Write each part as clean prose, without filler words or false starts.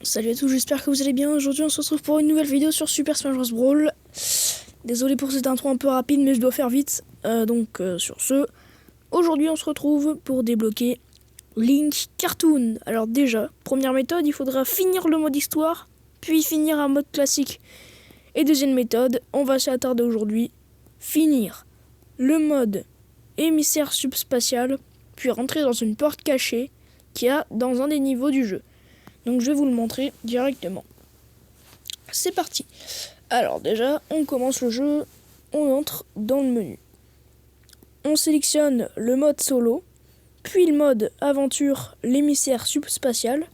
Salut à tous, j'espère que vous allez bien. Aujourd'hui on se retrouve pour une nouvelle vidéo sur Super Smash Bros Brawl. Désolé pour cette intro un peu rapide mais je dois faire vite. Sur ce, aujourd'hui on se retrouve pour débloquer Link Cartoon. Alors déjà, première méthode, il faudra finir le mode histoire, puis finir un mode classique. Et deuxième méthode, on va s'attarder aujourd'hui, finir le mode émissaire subspatial, puis rentrer dans une porte cachée qu'il y a dans un des niveaux du jeu. Donc je vais vous le montrer directement. C'est parti. Alors déjà, on commence le jeu, on entre dans le menu. On sélectionne le mode solo, puis le mode aventure, l'émissaire subspatial.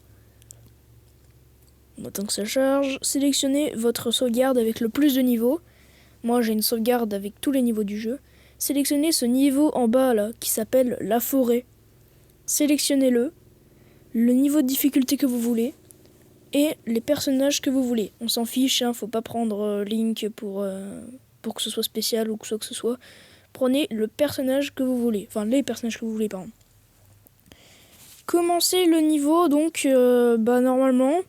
On attend que ça charge. Sélectionnez votre sauvegarde avec le plus de niveaux. Moi j'ai une sauvegarde avec tous les niveaux du jeu. Sélectionnez ce niveau en bas là, qui s'appelle la forêt. Sélectionnez-le. Le niveau de difficulté que vous voulez et les personnages que vous voulez. On s'en fiche, faut pas prendre Link pour que ce soit spécial ou que ce soit. Prenez le personnage que vous voulez, enfin les personnages que vous voulez, pardon. Commencez le niveau, donc normalement,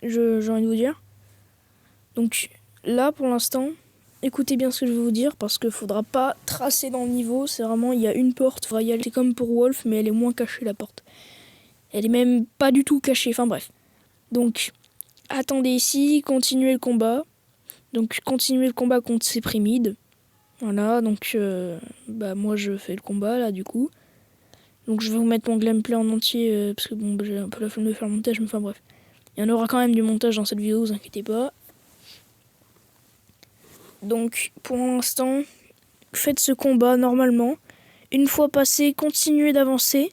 j'ai envie de vous dire. Donc là pour l'instant, écoutez bien ce que je vais vous dire parce qu'il faudra pas tracer dans le niveau, c'est vraiment, il y a une porte, il faudra y aller. C'est comme pour Wolf, mais elle est moins cachée la porte. Elle est même pas du tout cachée, enfin bref. Donc, attendez ici, continuez le combat. Donc, continuez le combat contre ces Primides. Voilà, donc, moi je fais le combat là, du coup. Donc, je vais vous mettre mon gameplay en entier, parce que bon, j'ai un peu la flemme de faire le montage, mais enfin bref. Il y en aura quand même du montage dans cette vidéo, vous inquiétez pas. Donc, pour l'instant, faites ce combat normalement. Une fois passé, continuez d'avancer.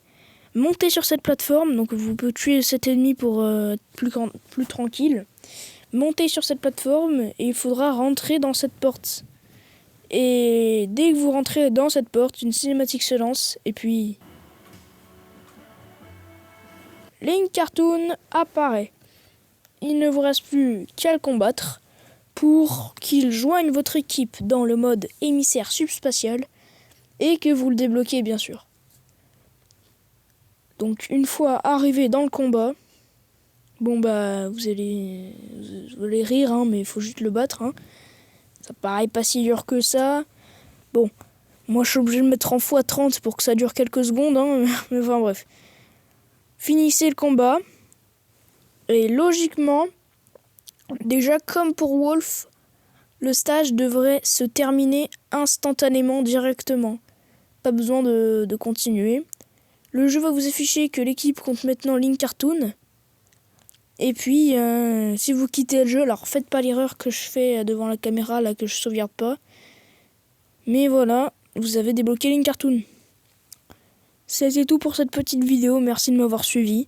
Montez sur cette plateforme, donc vous pouvez tuer cet ennemi pour être plus tranquille. Montez sur cette plateforme et il faudra rentrer dans cette porte. Et dès que vous rentrez dans cette porte, une cinématique se lance et puis Link Cartoon apparaît. Il ne vous reste plus qu'à le combattre pour qu'il joigne votre équipe dans le mode émissaire subspatial et que vous le débloquez bien sûr. Donc une fois arrivé dans le combat, vous allez rire, mais il faut juste le battre. Ça paraît pas si dur que ça. Bon, moi je suis obligé de mettre en x30 pour que ça dure quelques secondes, mais enfin bref. Finissez le combat. Et logiquement, déjà comme pour Wolf, le stage devrait se terminer instantanément, directement. Pas besoin de continuer. Le jeu va vous afficher que l'équipe compte maintenant Link Cartoon. Et puis, si vous quittez le jeu, alors faites pas l'erreur que je fais devant la caméra, là, que je sauvegarde pas. Mais voilà, vous avez débloqué Link Cartoon. C'était tout pour cette petite vidéo, merci de m'avoir suivi.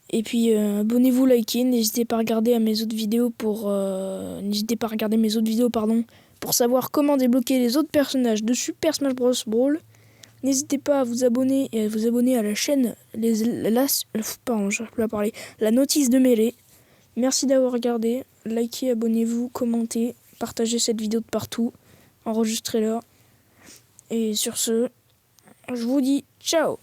Et puis, abonnez-vous, likez, n'hésitez pas à regarder mes autres vidéos pour savoir comment débloquer les autres personnages de Super Smash Bros Brawl. N'hésitez pas à vous abonner à la chaîne la notice de mêlée. Merci d'avoir regardé. Likez, abonnez-vous, commentez, partagez cette vidéo de partout. Enregistrez-la. Et sur ce, je vous dis ciao.